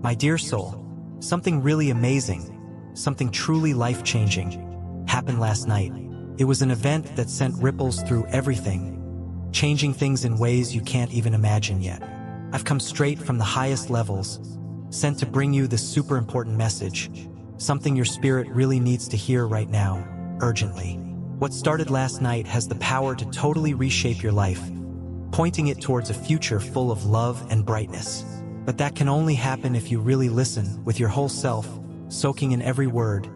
My dear soul, something really amazing, something truly life-changing, happened last night. It was an event that sent ripples through everything, changing things in ways you can't even imagine yet. I've come straight from the highest levels, sent to bring you this super important message, something your spirit really needs to hear right now, urgently. What started last night has the power to totally reshape your life, pointing it towards a future full of love and brightness. But that can only happen if you really listen with your whole self, soaking in every word,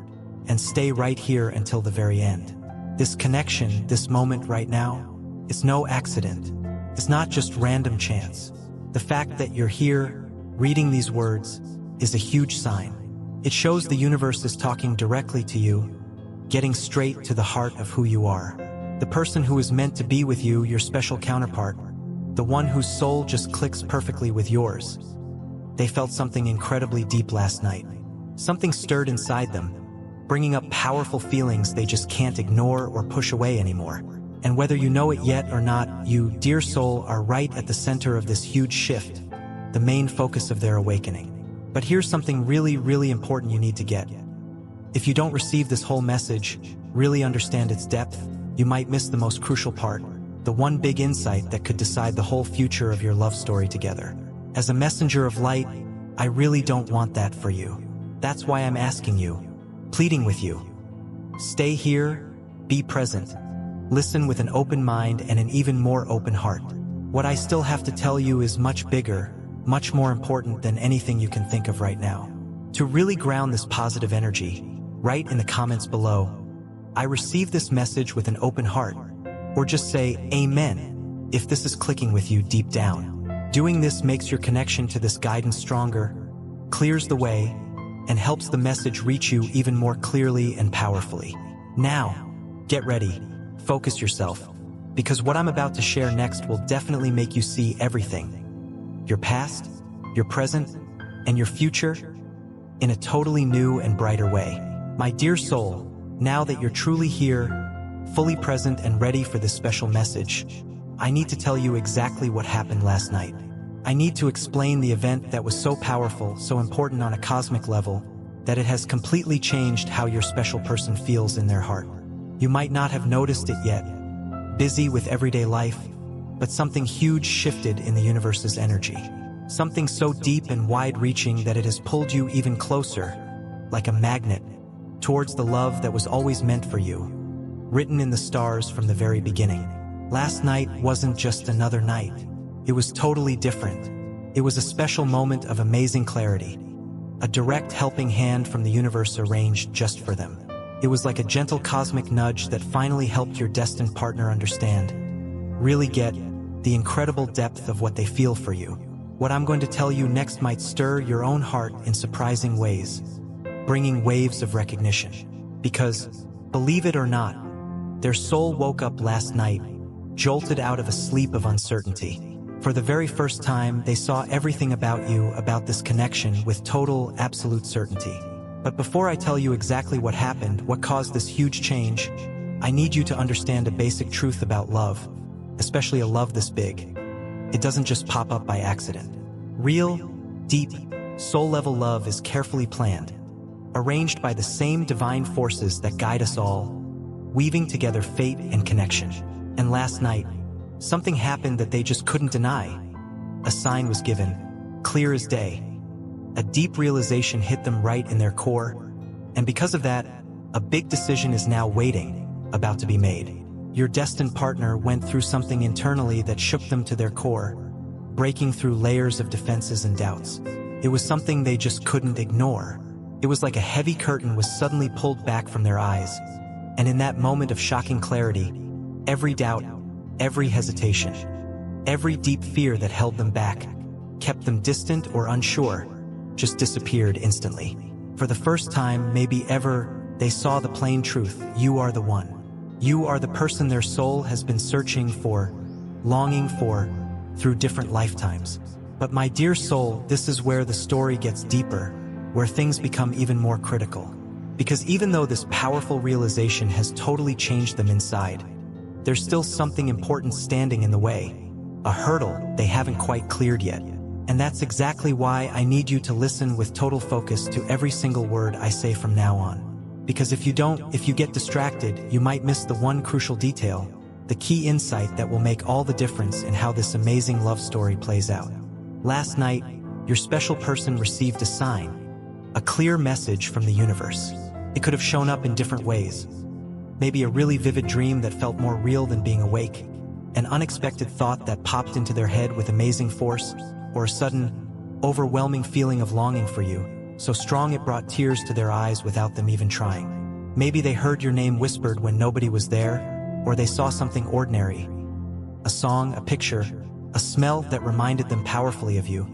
and stay right here until the very end. This connection, this moment right now, it's no accident. It's not just random chance. The fact that you're here, reading these words, is a huge sign. It shows the universe is talking directly to you, getting straight to the heart of who you are. The person who is meant to be with you, your special counterpart, the one whose soul just clicks perfectly with yours. They felt something incredibly deep last night. Something stirred inside them, bringing up powerful feelings they just can't ignore or push away anymore. And whether you know it yet or not, you, dear soul, are right at the center of this huge shift, the main focus of their awakening. But here's something really, really important you need to get. If you don't receive this whole message, really understand its depth, you might miss the most crucial part, the one big insight that could decide the whole future of your love story together. As a messenger of light, I really don't want that for you. That's why I'm asking you, pleading with you. Stay here, be present. Listen with an open mind and an even more open heart. What I still have to tell you is much bigger, much more important than anything you can think of right now. To really ground this positive energy, write in the comments below, I receive this message with an open heart, or just say Amen if this is clicking with you deep down. Doing this makes your connection to this guidance stronger, clears the way, and helps the message reach you even more clearly and powerfully. Now, get ready. Focus yourself, because what I'm about to share next will definitely make you see everything. Your past, your present, and your future in a totally new and brighter way. My dear soul, now that you're truly here, fully present and ready for this special message, I need to tell you exactly what happened last night. I need to explain the event that was so powerful, so important on a cosmic level, that it has completely changed how your special person feels in their heart. You might not have noticed it yet, busy with everyday life, but something huge shifted in the universe's energy. Something so deep and wide-reaching that it has pulled you even closer, like a magnet, towards the love that was always meant for you, written in the stars from the very beginning. Last night wasn't just another night. It was totally different. It was a special moment of amazing clarity, a direct helping hand from the universe arranged just for them. It was like a gentle cosmic nudge that finally helped your destined partner understand, really get, the incredible depth of what they feel for you. What I'm going to tell you next might stir your own heart in surprising ways, bringing waves of recognition. Because, believe it or not, their soul woke up last night, jolted out of a sleep of uncertainty. For the very first time, they saw everything about you, about this connection, with total, absolute certainty. But before I tell you exactly what happened, what caused this huge change, I need you to understand a basic truth about love, especially a love this big. It doesn't just pop up by accident. Real, deep, soul-level love is carefully planned, arranged by the same divine forces that guide us all, weaving together fate and connection. And last night, something happened that they just couldn't deny. A sign was given, clear as day. A deep realization hit them right in their core, and because of that, a big decision is now waiting, about to be made. Your destined partner went through something internally that shook them to their core, breaking through layers of defenses and doubts. It was something they just couldn't ignore. It was like a heavy curtain was suddenly pulled back from their eyes, and in that moment of shocking clarity, every doubt, every hesitation, every deep fear that held them back, kept them distant or unsure, just disappeared instantly. For the first time, maybe ever, they saw the plain truth. You are the one. You are the person their soul has been searching for, longing for, through different lifetimes. But my dear soul, this is where the story gets deeper, where things become even more critical. Because even though this powerful realization has totally changed them inside, there's still something important standing in the way, a hurdle they haven't quite cleared yet. And that's exactly why I need you to listen with total focus to every single word I say from now on. Because if you get distracted, you might miss the one crucial detail, the key insight that will make all the difference in how this amazing love story plays out. Last night, your special person received a sign, a clear message from the universe. It could have shown up in different ways. Maybe a really vivid dream that felt more real than being awake, an unexpected thought that popped into their head with amazing force, or a sudden, overwhelming feeling of longing for you, so strong it brought tears to their eyes without them even trying. Maybe they heard your name whispered when nobody was there, or they saw something ordinary, a song, a picture, a smell that reminded them powerfully of you,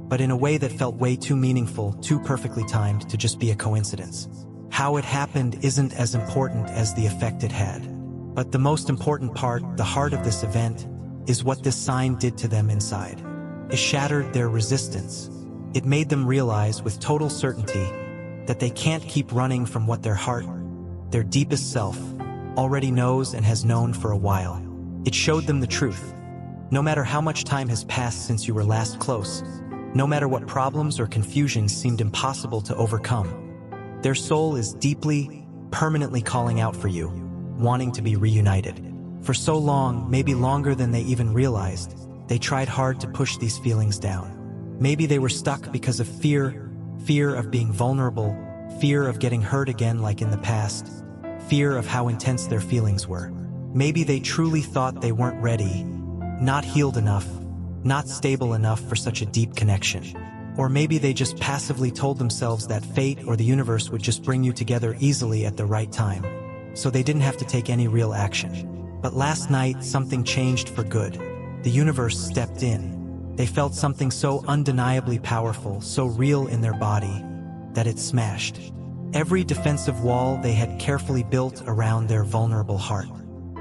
but in a way that felt way too meaningful, too perfectly timed to just be a coincidence. How it happened isn't as important as the effect it had. But the most important part, the heart of this event, is what this sign did to them inside. It shattered their resistance. It made them realize with total certainty that they can't keep running from what their heart, their deepest self, already knows and has known for a while. It showed them the truth. No matter how much time has passed since you were last close, no matter what problems or confusions seemed impossible to overcome, their soul is deeply, permanently calling out for you, wanting to be reunited. For so long, maybe longer than they even realized, they tried hard to push these feelings down. Maybe they were stuck because of fear of being vulnerable, fear of getting hurt again like in the past, fear of how intense their feelings were. Maybe they truly thought they weren't ready, not healed enough, not stable enough for such a deep connection. Or maybe they just passively told themselves that fate or the universe would just bring you together easily at the right time, so they didn't have to take any real action. But last night, something changed for good. The universe stepped in. They felt something so undeniably powerful, so real in their body, that it smashed every defensive wall they had carefully built around their vulnerable heart.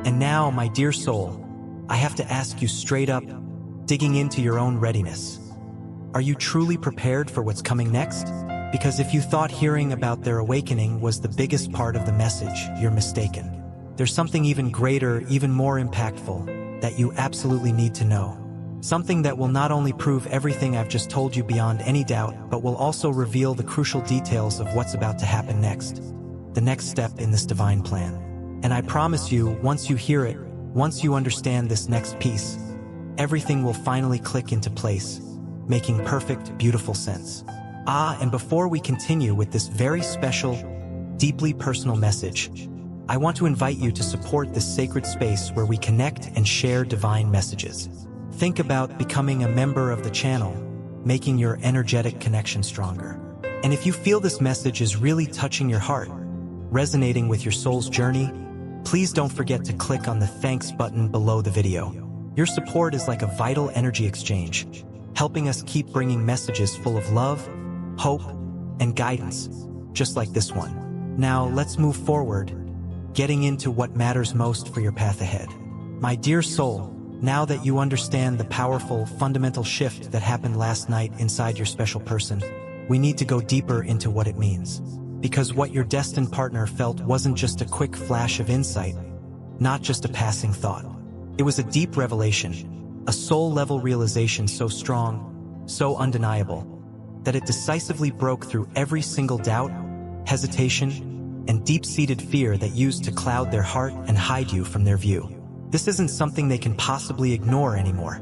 And now, my dear soul, I have to ask you straight up, digging into your own readiness. Are you truly prepared for what's coming next? Because if you thought hearing about their awakening was the biggest part of the message, you're mistaken. There's something even greater, even more impactful, that you absolutely need to know. Something that will not only prove everything I've just told you beyond any doubt, but will also reveal the crucial details of what's about to happen next. The next step in this divine plan. And I promise you, once you hear it, once you understand this next piece, everything will finally click into place, making perfect, beautiful sense. And before we continue with this very special, deeply personal message, I want to invite you to support this sacred space where we connect and share divine messages. Think about becoming a member of the channel, making your energetic connection stronger. And if you feel this message is really touching your heart, resonating with your soul's journey, please don't forget to click on the thanks button below the video. Your support is like a vital energy exchange, helping us keep bringing messages full of love, hope, and guidance, just like this one. Now, let's move forward, getting into what matters most for your path ahead. My dear soul, now that you understand the powerful, fundamental shift that happened last night inside your special person, we need to go deeper into what it means. Because what your destined partner felt wasn't just a quick flash of insight, not just a passing thought. It was a deep revelation, a soul-level realization so strong, so undeniable, that it decisively broke through every single doubt, hesitation, and deep-seated fear that used to cloud their heart and hide you from their view. This isn't something they can possibly ignore anymore,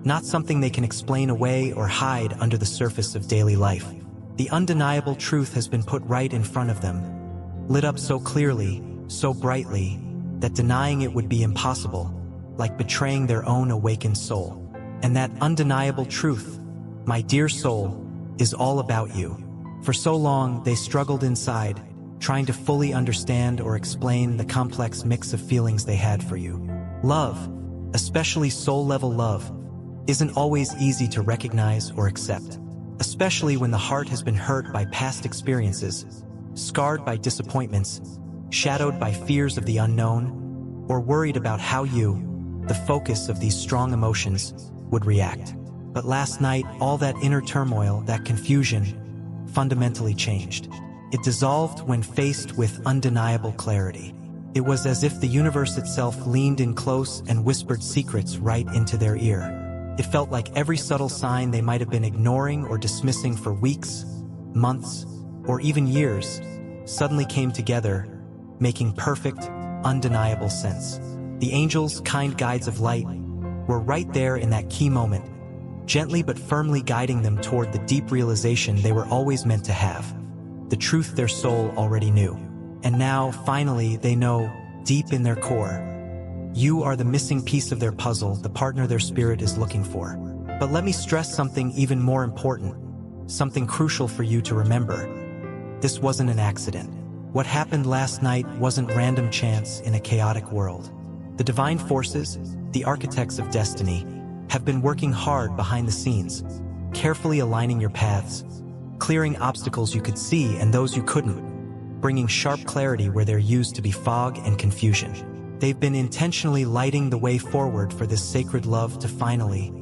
not something they can explain away or hide under the surface of daily life. The undeniable truth has been put right in front of them, lit up so clearly, so brightly, that denying it would be impossible, like betraying their own awakened soul. And that undeniable truth, my dear soul, is all about you. For so long, they struggled inside, trying to fully understand or explain the complex mix of feelings they had for you. Love, especially soul-level love, isn't always easy to recognize or accept, especially when the heart has been hurt by past experiences, scarred by disappointments, shadowed by fears of the unknown, or worried about how you, the focus of these strong emotions, would react. But last night, all that inner turmoil, that confusion, fundamentally changed. It dissolved when faced with undeniable clarity. It was as if the universe itself leaned in close and whispered secrets right into their ear. It felt like every subtle sign they might have been ignoring or dismissing for weeks, months, or even years suddenly came together, making perfect, undeniable sense. The angels, kind guides of light, were right there in that key moment, gently but firmly guiding them toward the deep realization they were always meant to have, the truth their soul already knew. And now, finally, they know, deep in their core, you are the missing piece of their puzzle, the partner their spirit is looking for. But let me stress something even more important, something crucial for you to remember. This wasn't an accident. What happened last night wasn't random chance in a chaotic world. The divine forces, the architects of destiny, have been working hard behind the scenes, carefully aligning your paths, clearing obstacles you could see and those you couldn't, bringing sharp clarity where there used to be fog and confusion. They've been intentionally lighting the way forward for this sacred love to finally,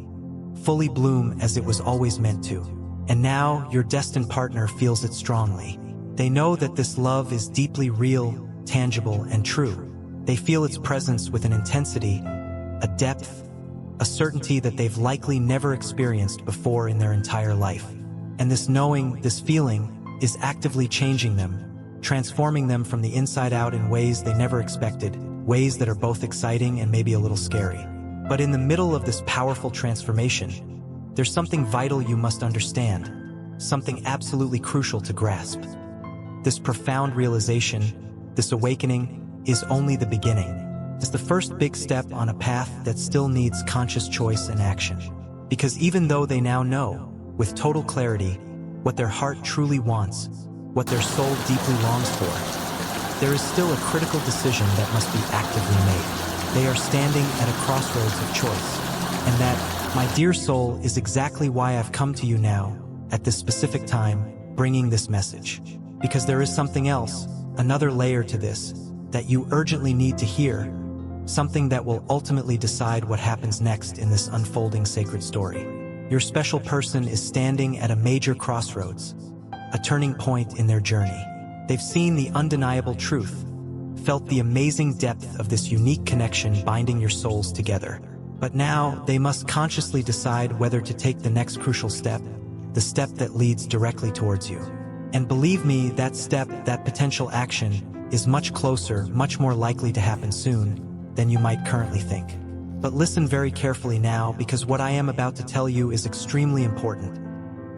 fully bloom as it was always meant to. And now, your destined partner feels it strongly. They know that this love is deeply real, tangible, and true. They feel its presence with an intensity, a depth, a certainty that they've likely never experienced before in their entire life. And this knowing, this feeling, is actively changing them, transforming them from the inside out in ways they never expected, ways that are both exciting and maybe a little scary. But in the middle of this powerful transformation, there's something vital you must understand, something absolutely crucial to grasp. This profound realization, this awakening, is only the beginning. It's the first big step on a path that still needs conscious choice and action. Because even though they now know, with total clarity, what their heart truly wants, what their soul deeply longs for, there is still a critical decision that must be actively made. They are standing at a crossroads of choice. And that, my dear soul, is exactly why I've come to you now, at this specific time, bringing this message. Because there is something else, another layer to this, that you urgently need to hear, something that will ultimately decide what happens next in this unfolding sacred story. Your special person is standing at a major crossroads, a turning point in their journey. They've seen the undeniable truth, felt the amazing depth of this unique connection binding your souls together. But now, they must consciously decide whether to take the next crucial step, the step that leads directly towards you. And believe me, that step, that potential action, is much closer, much more likely to happen soon than you might currently think. But listen very carefully now, because what I am about to tell you is extremely important,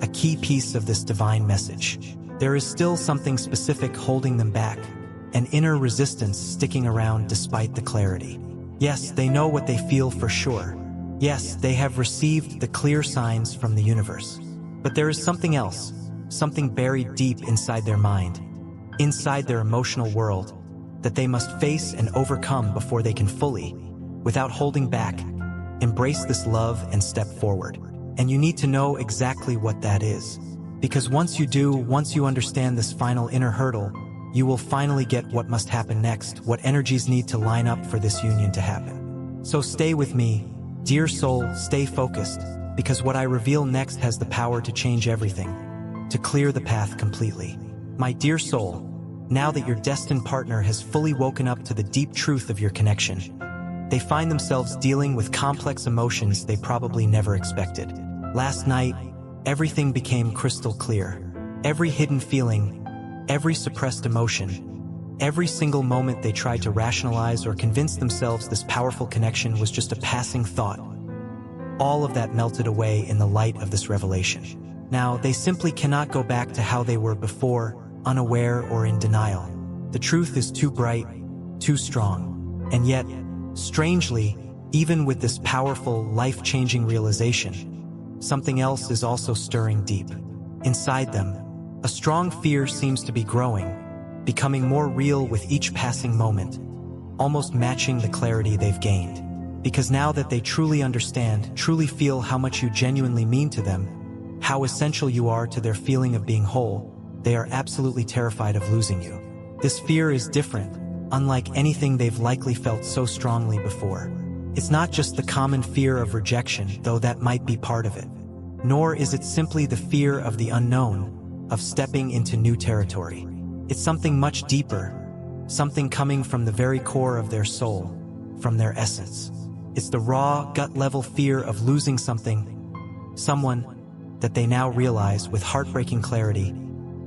a key piece of this divine message. There is still something specific holding them back, an inner resistance sticking around despite the clarity. Yes, they know what they feel for sure. Yes, they have received the clear signs from the universe. But there is something else, something buried deep inside their mind, inside their emotional world, that they must face and overcome before they can fully, without holding back, embrace this love and step forward. And you need to know exactly what that is. Because once you do, once you understand this final inner hurdle, you will finally get what must happen next, what energies need to line up for this union to happen. So stay with me, dear soul, stay focused, because what I reveal next has the power to change everything, to clear the path completely. My dear soul, now that your destined partner has fully woken up to the deep truth of your connection, they find themselves dealing with complex emotions they probably never expected. Last night, everything became crystal clear. Every hidden feeling, every suppressed emotion, every single moment they tried to rationalize or convince themselves this powerful connection was just a passing thought. All of that melted away in the light of this revelation. Now, they simply cannot go back to how they were before, unaware or in denial. The truth is too bright, too strong. And yet, strangely, even with this powerful, life-changing realization, something else is also stirring deep. Inside them, a strong fear seems to be growing, becoming more real with each passing moment, almost matching the clarity they've gained. Because now that they truly understand, truly feel how much you genuinely mean to them, how essential you are to their feeling of being whole, they are absolutely terrified of losing you. This fear is different, unlike anything they've likely felt so strongly before. It's not just the common fear of rejection, though that might be part of it. Nor is it simply the fear of the unknown, of stepping into new territory. It's something much deeper, something coming from the very core of their soul, from their essence. It's the raw, gut-level fear of losing something, someone, that they now realize with heartbreaking clarity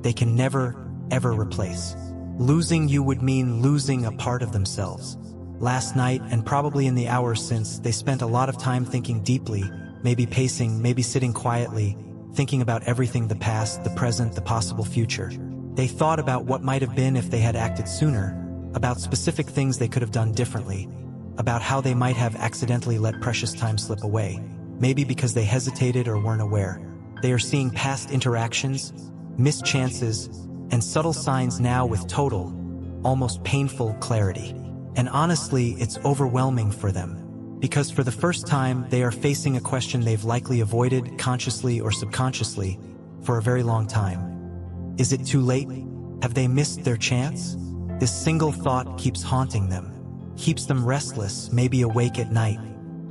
they can never, ever replace. Losing you would mean losing a part of themselves. Last night, and probably in the hours since, they spent a lot of time thinking deeply, maybe pacing, maybe sitting quietly, thinking about everything: the past, the present, the possible future. They thought about what might have been if they had acted sooner, about specific things they could have done differently, about how they might have accidentally let precious time slip away, maybe because they hesitated or weren't aware. They are seeing past interactions, missed chances, and subtle signs now with total, almost painful clarity. And honestly, it's overwhelming for them, because for the first time, they are facing a question they've likely avoided, consciously or subconsciously, for a very long time. Is it too late? Have they missed their chance? This single thought keeps haunting them, keeps them restless, maybe awake at night.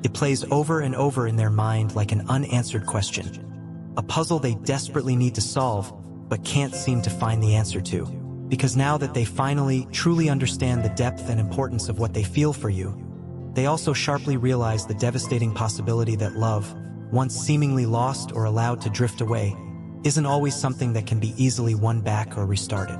It plays over and over in their mind like an unanswered question, a puzzle they desperately need to solve, but can't seem to find the answer to. Because now that they finally, truly understand the depth and importance of what they feel for you, they also sharply realize the devastating possibility that love, once seemingly lost or allowed to drift away, isn't always something that can be easily won back or restarted.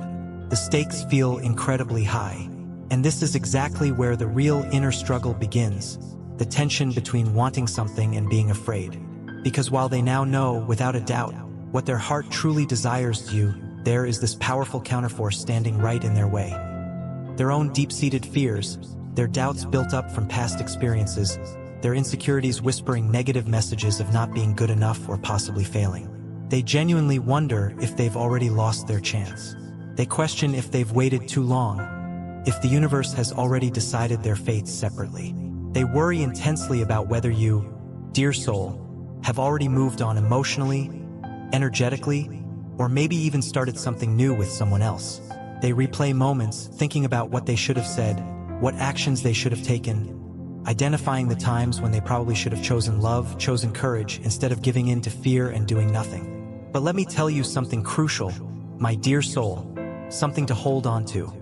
The stakes feel incredibly high, and this is exactly where the real inner struggle begins, the tension between wanting something and being afraid. Because while they now know, without a doubt, what their heart truly desires to you, there is this powerful counterforce standing right in their way. Their own deep-seated fears, their doubts built up from past experiences, their insecurities whispering negative messages of not being good enough or possibly failing. They genuinely wonder if they've already lost their chance. They question if they've waited too long, if the universe has already decided their fates separately. They worry intensely about whether you, dear soul, have already moved on emotionally, energetically, or maybe even started something new with someone else. They replay moments, thinking about what they should have said, what actions they should have taken, identifying the times when they probably should have chosen love, chosen courage, instead of giving in to fear and doing nothing. But let me tell you something crucial, my dear soul, something to hold on to.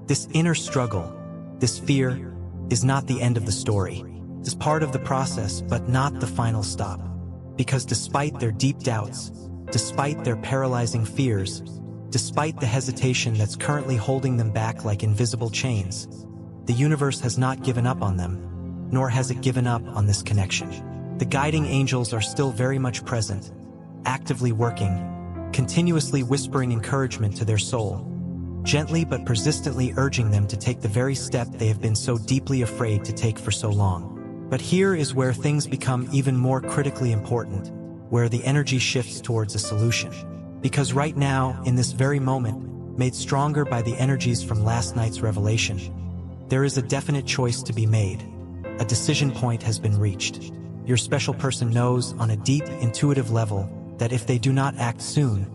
This inner struggle, this fear, is not the end of the story. It's part of the process, but not the final stop. Because despite their deep doubts, despite their paralyzing fears, despite the hesitation that's currently holding them back like invisible chains, the universe has not given up on them, nor has it given up on this connection. The guiding angels are still very much present, actively working, continuously whispering encouragement to their soul, gently but persistently urging them to take the very step they have been so deeply afraid to take for so long. But here is where things become even more critically important, where the energy shifts towards a solution. Because right now, in this very moment, made stronger by the energies from last night's revelation, there is a definite choice to be made. A decision point has been reached. Your special person knows on a deep, intuitive level that if they do not act soon,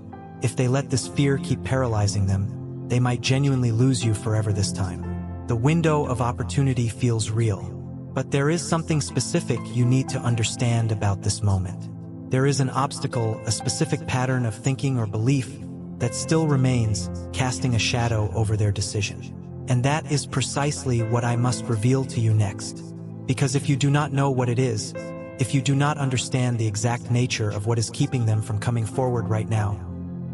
if they let this fear keep paralyzing them, they might genuinely lose you forever this time. The window of opportunity feels real. But there is something specific you need to understand about this moment. There is an obstacle, a specific pattern of thinking or belief that still remains, casting a shadow over their decision. And that is precisely what I must reveal to you next. Because if you do not know what it is, if you do not understand the exact nature of what is keeping them from coming forward right now,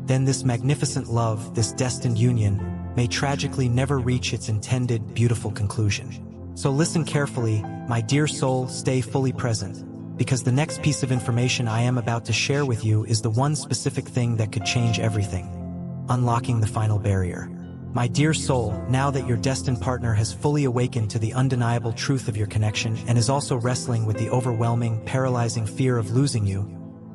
then this magnificent love, this destined union, may tragically never reach its intended, beautiful conclusion. So listen carefully, my dear soul, stay fully present, because the next piece of information I am about to share with you is the one specific thing that could change everything, unlocking the final barrier. My dear soul, now that your destined partner has fully awakened to the undeniable truth of your connection and is also wrestling with the overwhelming, paralyzing fear of losing you,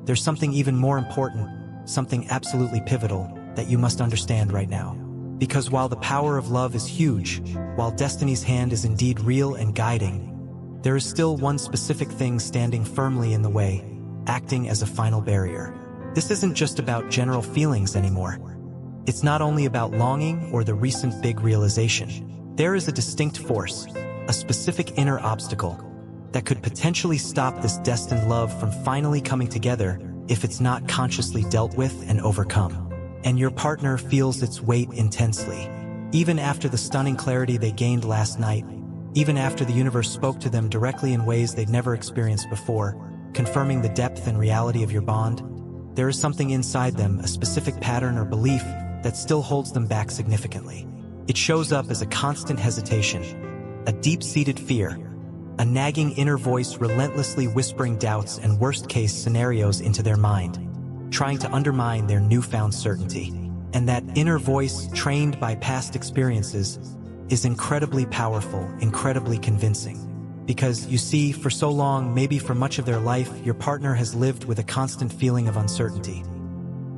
there's something even more important, something absolutely pivotal, that you must understand right now. Because while the power of love is huge, while destiny's hand is indeed real and guiding, there is still one specific thing standing firmly in the way, acting as a final barrier. This isn't just about general feelings anymore. It's not only about longing or the recent big realization. There is a distinct force, a specific inner obstacle, that could potentially stop this destined love from finally coming together if it's not consciously dealt with and overcome. And your partner feels its weight intensely. Even after the stunning clarity they gained last night, even after the universe spoke to them directly in ways they'd never experienced before, confirming the depth and reality of your bond. There is something inside them, a specific pattern or belief, that still holds them back significantly. It shows up as a constant hesitation, a deep-seated fear, a nagging inner voice relentlessly whispering doubts and worst-case scenarios into their mind, trying to undermine their newfound certainty. And that inner voice, trained by past experiences, is incredibly powerful, incredibly convincing. Because, you see, for so long, maybe for much of their life, your partner has lived with a constant feeling of uncertainty.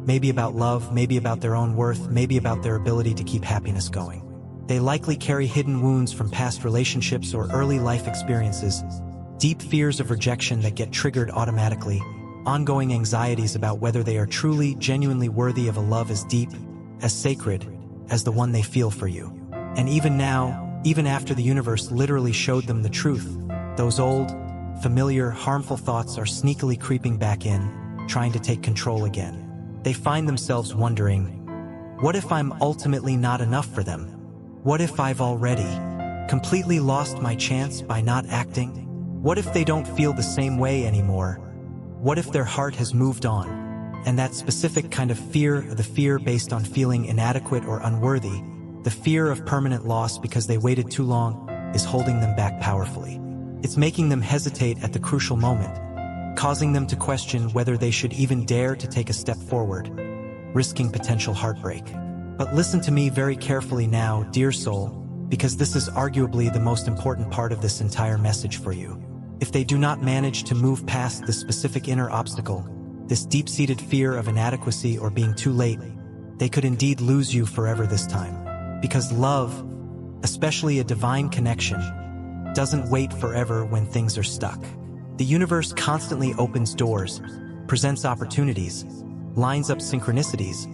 Maybe about love, maybe about their own worth, maybe about their ability to keep happiness going. They likely carry hidden wounds from past relationships or early life experiences, deep fears of rejection that get triggered automatically, ongoing anxieties about whether they are truly, genuinely worthy of a love as deep, as sacred, as the one they feel for you. And even now, even after the universe literally showed them the truth, those old, familiar, harmful thoughts are sneakily creeping back in, trying to take control again. They find themselves wondering, what if I'm ultimately not enough for them? What if I've already completely lost my chance by not acting? What if they don't feel the same way anymore? What if their heart has moved on? And that specific kind of fear, the fear based on feeling inadequate or unworthy, the fear of permanent loss because they waited too long, is holding them back powerfully. It's making them hesitate at the crucial moment, causing them to question whether they should even dare to take a step forward, risking potential heartbreak. But listen to me very carefully now, dear soul, because this is arguably the most important part of this entire message for you. If they do not manage to move past this specific inner obstacle, this deep-seated fear of inadequacy or being too late, they could indeed lose you forever this time. Because love, especially a divine connection, doesn't wait forever when things are stuck. The universe constantly opens doors, presents opportunities, lines up synchronicities,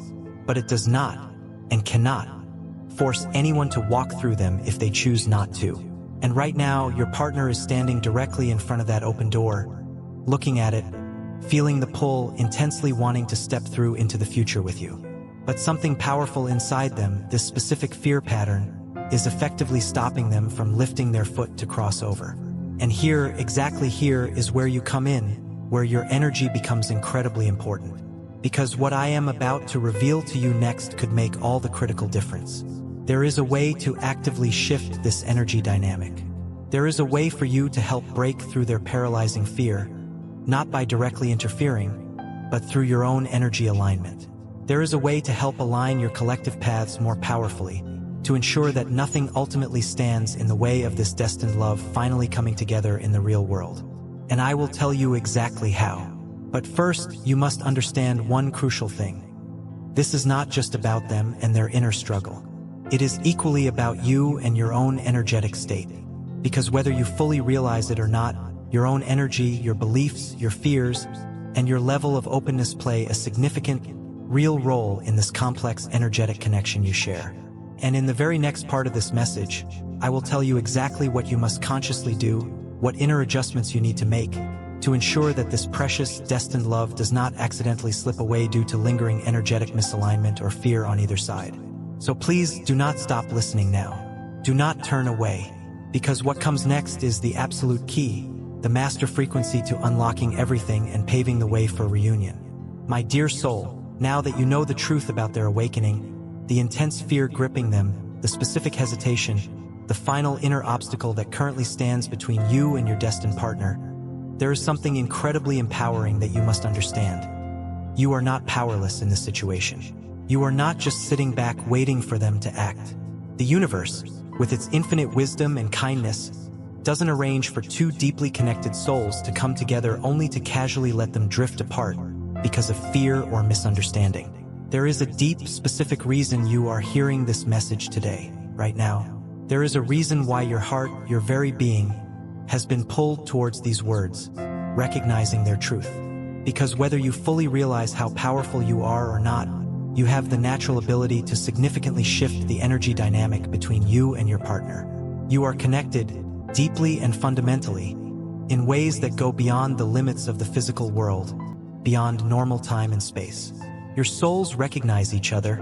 but it does not, and cannot, force anyone to walk through them if they choose not to. And right now, your partner is standing directly in front of that open door, looking at it, feeling the pull, intensely wanting to step through into the future with you. But something powerful inside them, this specific fear pattern, is effectively stopping them from lifting their foot to cross over. And here, exactly here, is where you come in, where your energy becomes incredibly important. Because what I am about to reveal to you next could make all the critical difference. There is a way to actively shift this energy dynamic. There is a way for you to help break through their paralyzing fear, not by directly interfering, but through your own energy alignment. There is a way to help align your collective paths more powerfully, to ensure that nothing ultimately stands in the way of this destined love finally coming together in the real world. And I will tell you exactly how. But first, you must understand one crucial thing. This is not just about them and their inner struggle. It is equally about you and your own energetic state. Because whether you fully realize it or not, your own energy, your beliefs, your fears, and your level of openness play a significant, real role in this complex energetic connection you share. And in the very next part of this message, I will tell you exactly what you must consciously do, what inner adjustments you need to make, to ensure that this precious, destined love does not accidentally slip away due to lingering energetic misalignment or fear on either side. So please do not stop listening now. Do not turn away, because what comes next is the absolute key, the master frequency to unlocking everything and paving the way for reunion. My dear soul, now that you know the truth about their awakening, the intense fear gripping them, the specific hesitation, the final inner obstacle that currently stands between you and your destined partner, there is something incredibly empowering that you must understand. You are not powerless in this situation. You are not just sitting back waiting for them to act. The universe, with its infinite wisdom and kindness, doesn't arrange for two deeply connected souls to come together only to casually let them drift apart because of fear or misunderstanding. There is a deep, specific reason you are hearing this message today, right now. There is a reason why your heart, your very being, has been pulled towards these words, recognizing their truth. Because whether you fully realize how powerful you are or not, you have the natural ability to significantly shift the energy dynamic between you and your partner. You are connected, deeply and fundamentally, in ways that go beyond the limits of the physical world, beyond normal time and space. Your souls recognize each other,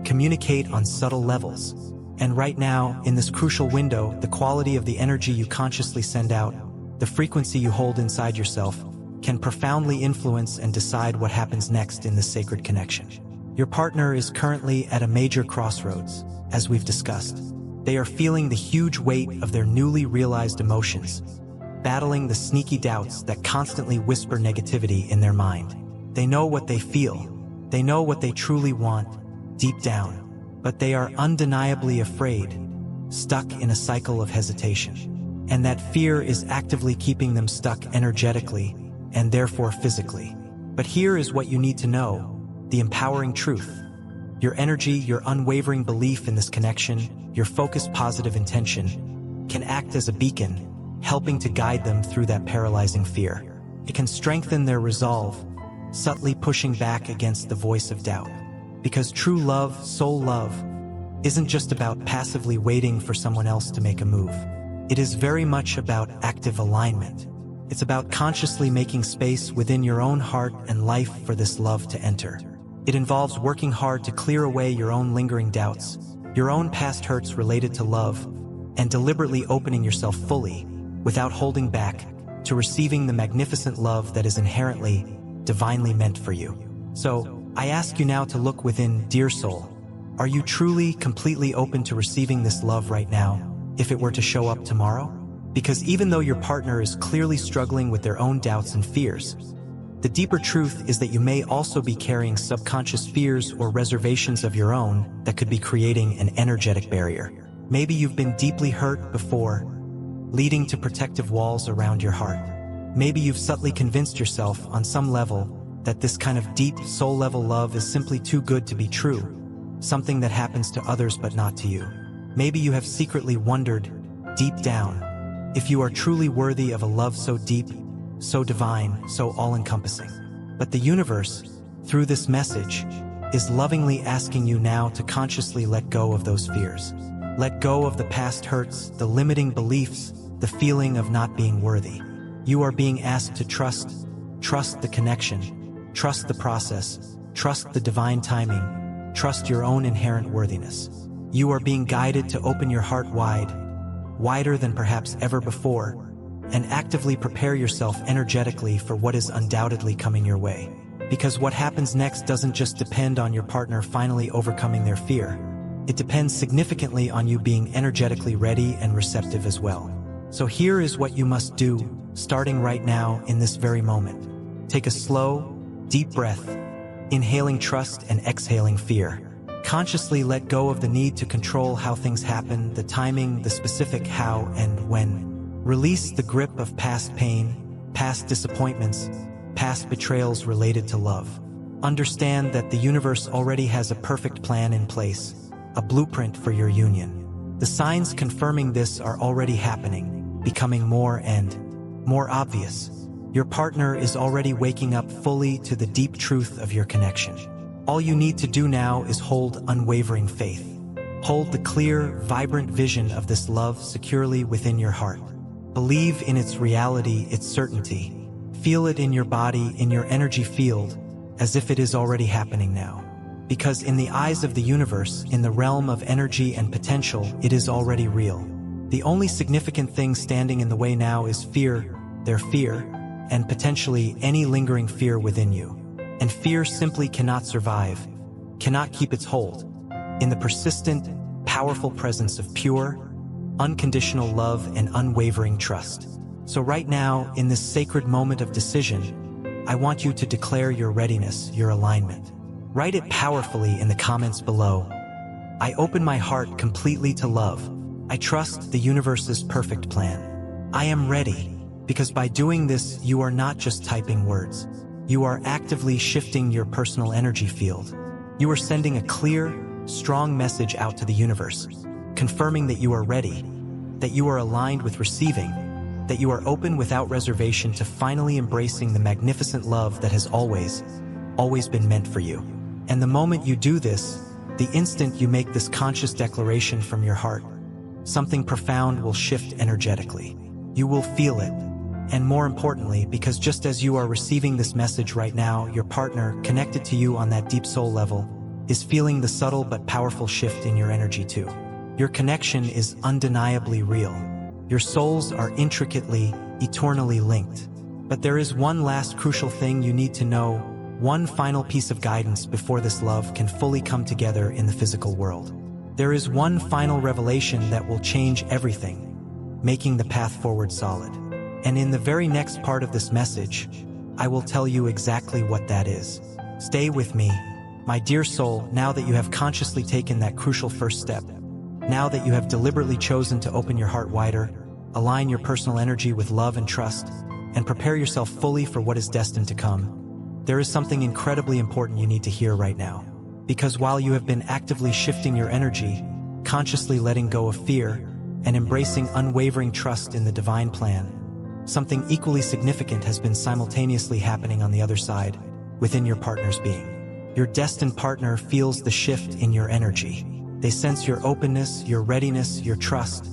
communicate on subtle levels, And right now, in this crucial window, the quality of the energy you consciously send out, the frequency you hold inside yourself, can profoundly influence and decide what happens next in this sacred connection. Your partner is currently at a major crossroads, as we've discussed. They are feeling the huge weight of their newly realized emotions, battling the sneaky doubts that constantly whisper negativity in their mind. They know what they feel. They know what they truly want, deep down. But they are undeniably afraid, stuck in a cycle of hesitation. And that fear is actively keeping them stuck energetically and therefore physically. But here is what you need to know, the empowering truth. Your energy, your unwavering belief in this connection, your focused positive intention can act as a beacon, helping to guide them through that paralyzing fear. It can strengthen their resolve, subtly pushing back against the voice of doubt. Because true love, soul love, isn't just about passively waiting for someone else to make a move. It is very much about active alignment. It's about consciously making space within your own heart and life for this love to enter. It involves working hard to clear away your own lingering doubts, your own past hurts related to love, and deliberately opening yourself fully, without holding back, to receiving the magnificent love that is inherently, divinely meant for you. So, I ask you now to look within, dear soul. Are you truly, completely open to receiving this love right now, if it were to show up tomorrow? Because even though your partner is clearly struggling with their own doubts and fears, the deeper truth is that you may also be carrying subconscious fears or reservations of your own that could be creating an energetic barrier. Maybe you've been deeply hurt before, leading to protective walls around your heart. Maybe you've subtly convinced yourself on some level that this kind of deep, soul-level love is simply too good to be true, something that happens to others but not to you. Maybe you have secretly wondered, deep down, if you are truly worthy of a love so deep, so divine, so all-encompassing. But the universe, through this message, is lovingly asking you now to consciously let go of those fears. Let go of the past hurts, the limiting beliefs, the feeling of not being worthy. You are being asked to trust the connection, trust the process, trust the divine timing, trust your own inherent worthiness. You are being guided to open your heart wide, wider than perhaps ever before, and actively prepare yourself energetically for what is undoubtedly coming your way. Because what happens next doesn't just depend on your partner finally overcoming their fear. It depends significantly on you being energetically ready and receptive as well. So here is what you must do, starting right now in this very moment. Take a slow, deep breath, inhaling trust and exhaling fear. Consciously let go of the need to control how things happen, the timing, the specific how and when. Release the grip of past pain, past disappointments, past betrayals related to love. Understand that the universe already has a perfect plan in place, a blueprint for your union. The signs confirming this are already happening, becoming more and more obvious. Your partner is already waking up fully to the deep truth of your connection. All you need to do now is hold unwavering faith. Hold the clear, vibrant vision of this love securely within your heart. Believe in its reality, its certainty. Feel it in your body, in your energy field, as if it is already happening now. Because in the eyes of the universe, in the realm of energy and potential, it is already real. The only significant thing standing in the way now is fear, their fear, and potentially any lingering fear within you. And fear simply cannot survive, cannot keep its hold, in the persistent, powerful presence of pure, unconditional love and unwavering trust. So right now, in this sacred moment of decision, I want you to declare your readiness, your alignment. Write it powerfully in the comments below. I open my heart completely to love. I trust the universe's perfect plan. I am ready. Because by doing this, you are not just typing words. You are actively shifting your personal energy field. You are sending a clear, strong message out to the universe, confirming that you are ready, that you are aligned with receiving, that you are open without reservation to finally embracing the magnificent love that has always been meant for you. And the moment you do this, the instant you make this conscious declaration from your heart, something profound will shift energetically. You will feel it. And more importantly, because just as you are receiving this message right now, your partner, connected to you on that deep soul level, is feeling the subtle but powerful shift in your energy too. Your connection is undeniably real. Your souls are intricately, eternally linked. But there is one last crucial thing you need to know, one final piece of guidance before this love can fully come together in the physical world. There is one final revelation that will change everything, making the path forward solid. And in the very next part of this message, I will tell you exactly what that is. Stay with me, my dear soul, now that you have consciously taken that crucial first step. Now that you have deliberately chosen to open your heart wider, align your personal energy with love and trust, and prepare yourself fully for what is destined to come, there is something incredibly important you need to hear right now. Because while you have been actively shifting your energy, consciously letting go of fear, and embracing unwavering trust in the divine plan, something equally significant has been simultaneously happening on the other side, within your partner's being. Your destined partner feels the shift in your energy. They sense your openness, your readiness, your trust,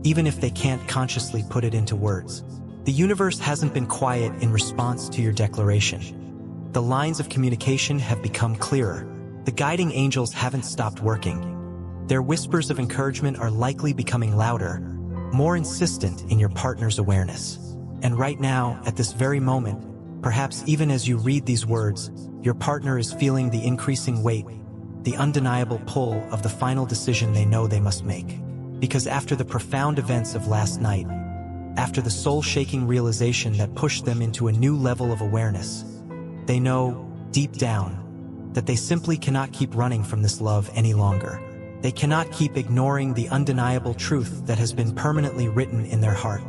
even if they can't consciously put it into words. The universe hasn't been quiet in response to your declaration. The lines of communication have become clearer. The guiding angels haven't stopped working. Their whispers of encouragement are likely becoming louder, more insistent in your partner's awareness. And right now, at this very moment, perhaps even as you read these words, your partner is feeling the increasing weight, the undeniable pull of the final decision they know they must make. Because after the profound events of last night, after the soul-shaking realization that pushed them into a new level of awareness, they know, deep down, that they simply cannot keep running from this love any longer. They cannot keep ignoring the undeniable truth that has been permanently written in their heart,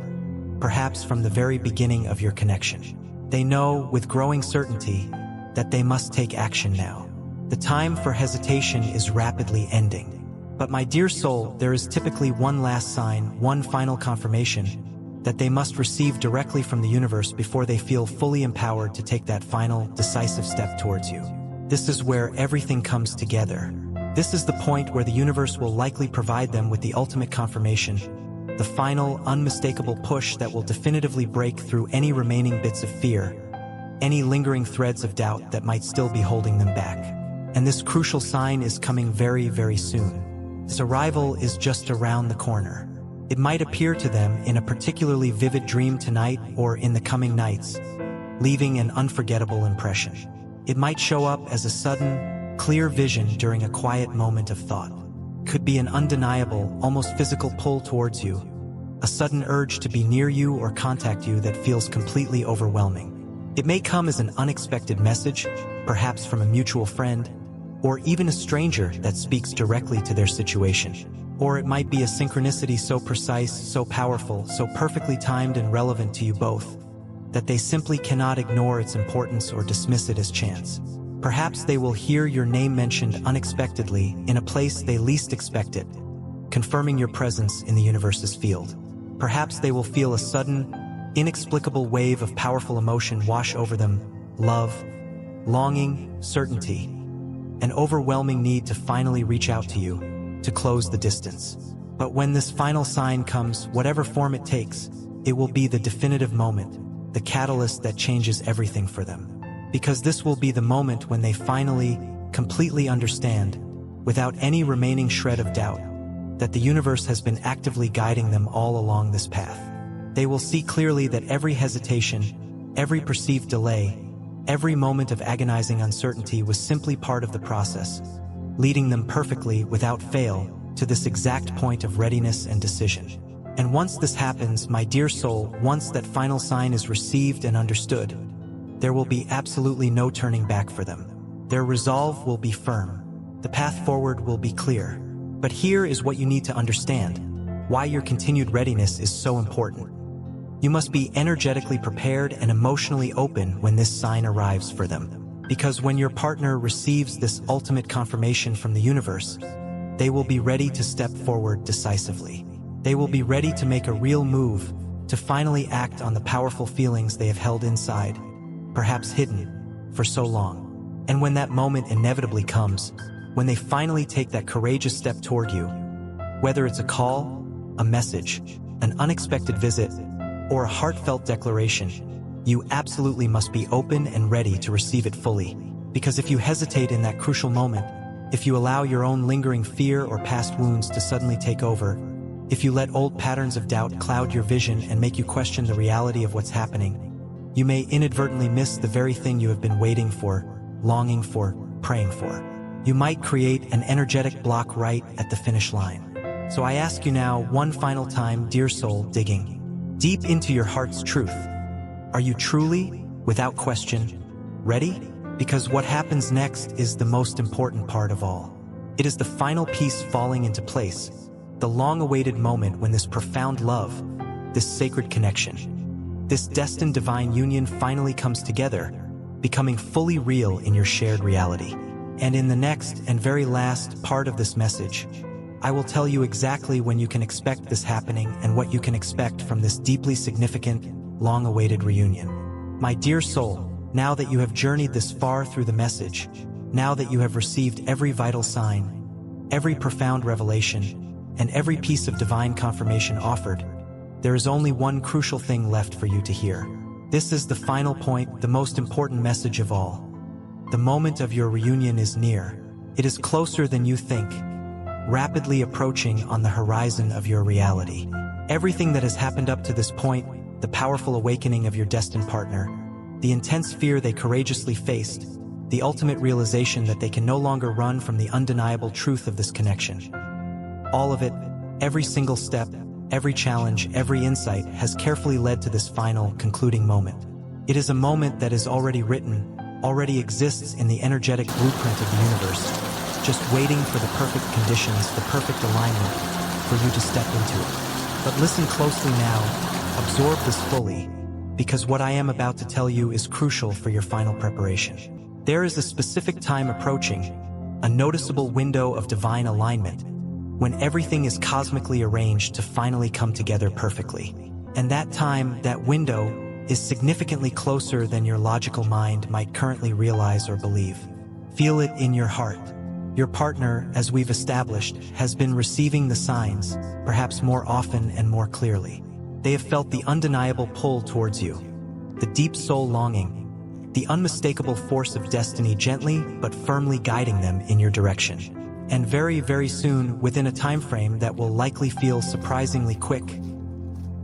perhaps from the very beginning of your connection. They know, with growing certainty, that they must take action now. The time for hesitation is rapidly ending. But my dear soul, there is typically one last sign, one final confirmation, that they must receive directly from the universe before they feel fully empowered to take that final, decisive step towards you. This is where everything comes together. This is the point where the universe will likely provide them with the ultimate confirmation, the final, unmistakable push that will definitively break through any remaining bits of fear, any lingering threads of doubt that might still be holding them back. And this crucial sign is coming very, very soon. Its arrival is just around the corner. It might appear to them in a particularly vivid dream tonight or in the coming nights, leaving an unforgettable impression. It might show up as a sudden, clear vision during a quiet moment of thought. Could be an undeniable, almost physical pull towards you, a sudden urge to be near you or contact you that feels completely overwhelming. It may come as an unexpected message, perhaps from a mutual friend, or even a stranger that speaks directly to their situation. Or it might be a synchronicity so precise, so powerful, so perfectly timed and relevant to you both, that they simply cannot ignore its importance or dismiss it as chance. Perhaps they will hear your name mentioned unexpectedly in a place they least expect it, confirming your presence in the universe's field. Perhaps they will feel a sudden, inexplicable wave of powerful emotion wash over them, love, longing, certainty, an overwhelming need to finally reach out to you, to close the distance. But when this final sign comes, whatever form it takes, it will be the definitive moment, the catalyst that changes everything for them. Because this will be the moment when they finally, completely understand, without any remaining shred of doubt, that the universe has been actively guiding them all along this path. They will see clearly that every hesitation, every perceived delay, every moment of agonizing uncertainty was simply part of the process, leading them perfectly, without fail, to this exact point of readiness and decision. And once this happens, my dear soul, once that final sign is received and understood, there will be absolutely no turning back for them. Their resolve will be firm. The path forward will be clear. But here is what you need to understand, why your continued readiness is so important. You must be energetically prepared and emotionally open when this sign arrives for them. Because when your partner receives this ultimate confirmation from the universe, they will be ready to step forward decisively. They will be ready to make a real move, to finally act on the powerful feelings they have held inside, perhaps hidden, for so long. And when that moment inevitably comes, when they finally take that courageous step toward you, whether it's a call, a message, an unexpected visit, or a heartfelt declaration, you absolutely must be open and ready to receive it fully. Because if you hesitate in that crucial moment, if you allow your own lingering fear or past wounds to suddenly take over, if you let old patterns of doubt cloud your vision and make you question the reality of what's happening, you may inadvertently miss the very thing you have been waiting for, longing for, praying for. You might create an energetic block right at the finish line. So I ask you now, one final time, dear soul, digging deep into your heart's truth. Are you truly, without question, ready? Because what happens next is the most important part of all. It is the final piece falling into place, the long-awaited moment when this profound love, this sacred connection, this destined divine union finally comes together, becoming fully real in your shared reality. And in the next and very last part of this message, I will tell you exactly when you can expect this happening and what you can expect from this deeply significant, long-awaited reunion. My dear soul, now that you have journeyed this far through the message, now that you have received every vital sign, every profound revelation, and every piece of divine confirmation offered, there is only one crucial thing left for you to hear. This is the final point, the most important message of all. The moment of your reunion is near. It is closer than you think, rapidly approaching on the horizon of your reality. Everything that has happened up to this point, the powerful awakening of your destined partner, the intense fear they courageously faced, the ultimate realization that they can no longer run from the undeniable truth of this connection. All of it, every single step, every challenge, every insight has carefully led to this final, concluding moment. It is a moment that is already written, already exists in the energetic blueprint of the universe, just waiting for the perfect conditions, the perfect alignment, for you to step into it. But listen closely now, absorb this fully, because what I am about to tell you is crucial for your final preparation. There is a specific time approaching, a noticeable window of divine alignment, when everything is cosmically arranged to finally come together perfectly. And that time, that window, is significantly closer than your logical mind might currently realize or believe. Feel it in your heart. Your partner, as we've established, has been receiving the signs, perhaps more often and more clearly. They have felt the undeniable pull towards you, the deep soul longing, the unmistakable force of destiny gently but firmly guiding them in your direction. And very, very soon, within a time frame that will likely feel surprisingly quick,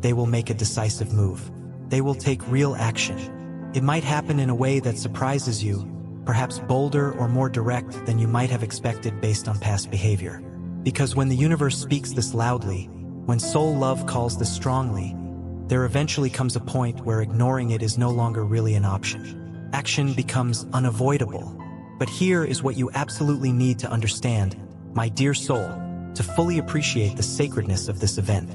they will make a decisive move. They will take real action. It might happen in a way that surprises you, perhaps bolder or more direct than you might have expected based on past behavior. Because when the universe speaks this loudly, when soul love calls this strongly, there eventually comes a point where ignoring it is no longer really an option. Action becomes unavoidable. But here is what you absolutely need to understand, my dear soul, to fully appreciate the sacredness of this event.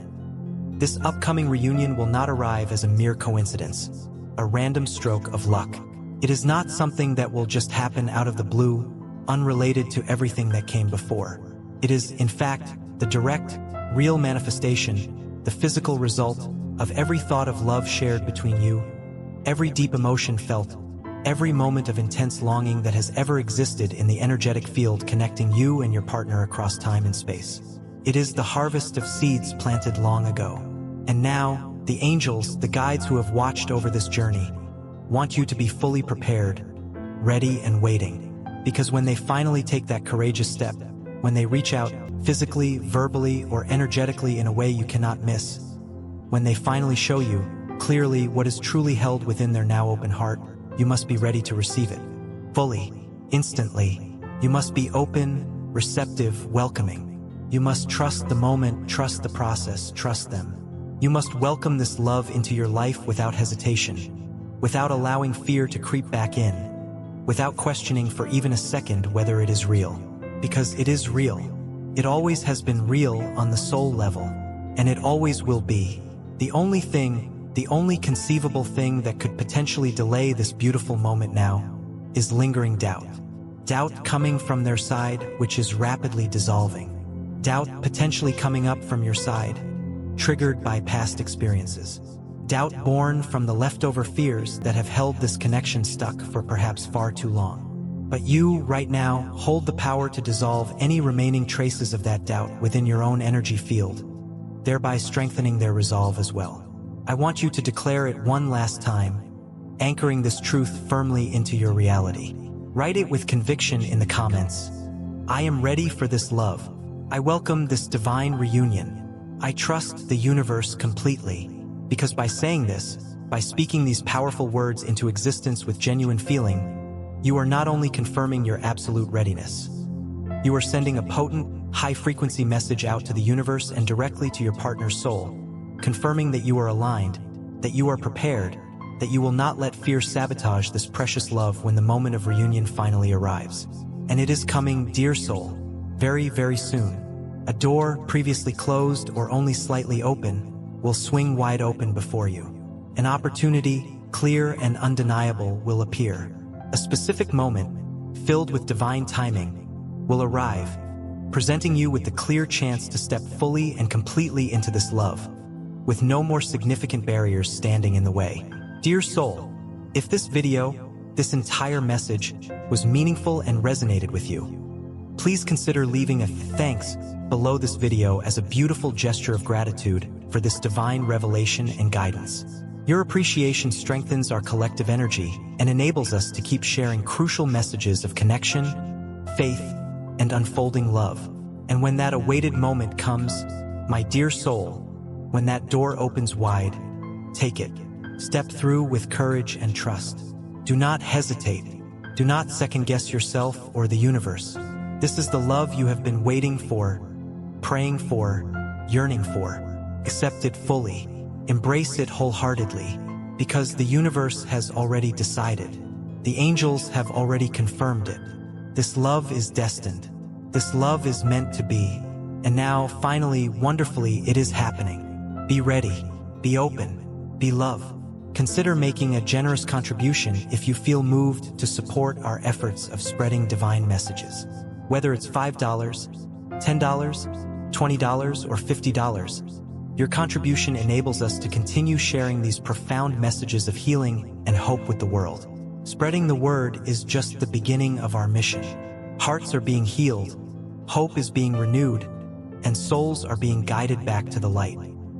This upcoming reunion will not arrive as a mere coincidence, a random stroke of luck. It is not something that will just happen out of the blue, unrelated to everything that came before. It is, in fact, the direct, real manifestation, the physical result of every thought of love shared between you, every deep emotion felt, every moment of intense longing that has ever existed in the energetic field connecting you and your partner across time and space. It is the harvest of seeds planted long ago. And now, the angels, the guides who have watched over this journey, want you to be fully prepared, ready and waiting. Because when they finally take that courageous step, when they reach out physically, verbally, or energetically in a way you cannot miss, when they finally show you clearly what is truly held within their now open heart, you must be ready to receive it. Fully, instantly. You must be open, receptive, welcoming. You must trust the moment, trust the process, trust them. You must welcome this love into your life without hesitation, without allowing fear to creep back in, without questioning for even a second whether it is real. Because it is real. It always has been real on the soul level, and it always will be. The only thing, the only conceivable thing that could potentially delay this beautiful moment now is lingering doubt. Doubt coming from their side, which is rapidly dissolving. Doubt potentially coming up from your side, triggered by past experiences. Doubt born from the leftover fears that have held this connection stuck for perhaps far too long. But you, right now, hold the power to dissolve any remaining traces of that doubt within your own energy field, thereby strengthening their resolve as well. I want you to declare it one last time, anchoring this truth firmly into your reality. Write it with conviction in the comments. I am ready for this love. I welcome this divine reunion. I trust the universe completely. Because by saying this, by speaking these powerful words into existence with genuine feeling, you are not only confirming your absolute readiness. You are sending a potent, high-frequency message out to the universe and directly to your partner's soul, confirming that you are aligned, that you are prepared, that you will not let fear sabotage this precious love when the moment of reunion finally arrives. And it is coming, dear soul, very, very soon. A door previously closed or only slightly open will swing wide open before you. An opportunity, clear and undeniable, will appear. A specific moment, filled with divine timing, will arrive, presenting you with the clear chance to step fully and completely into this love, with no more significant barriers standing in the way. Dear soul, if this video, this entire message, was meaningful and resonated with you, please consider leaving a thanks below this video as a beautiful gesture of gratitude for this divine revelation and guidance. Your appreciation strengthens our collective energy and enables us to keep sharing crucial messages of connection, faith, and unfolding love. And when that awaited moment comes, my dear soul, when that door opens wide, take it. Step through with courage and trust. Do not hesitate. Do not second-guess yourself or the universe. This is the love you have been waiting for, praying for, yearning for. Accept it fully. Embrace it wholeheartedly, because the universe has already decided. The angels have already confirmed it. This love is destined. This love is meant to be. And now, finally, wonderfully, it is happening. Be ready. Be open. Be love. Consider making a generous contribution if you feel moved to support our efforts of spreading divine messages. Whether it's $5, $10, $20, or $50, your contribution enables us to continue sharing these profound messages of healing and hope with the world. Spreading the word is just the beginning of our mission. Hearts are being healed, hope is being renewed, and souls are being guided back to the light.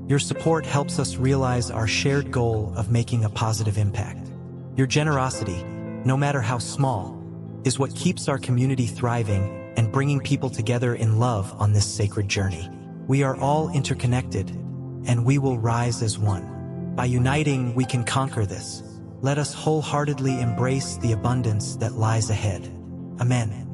Your support helps us realize our shared goal of making a positive impact. Your generosity, no matter how small, is what keeps our community thriving and bringing people together in love on this sacred journey. We are all interconnected, and we will rise as one. By uniting, we can conquer this. Let us wholeheartedly embrace the abundance that lies ahead. Amen.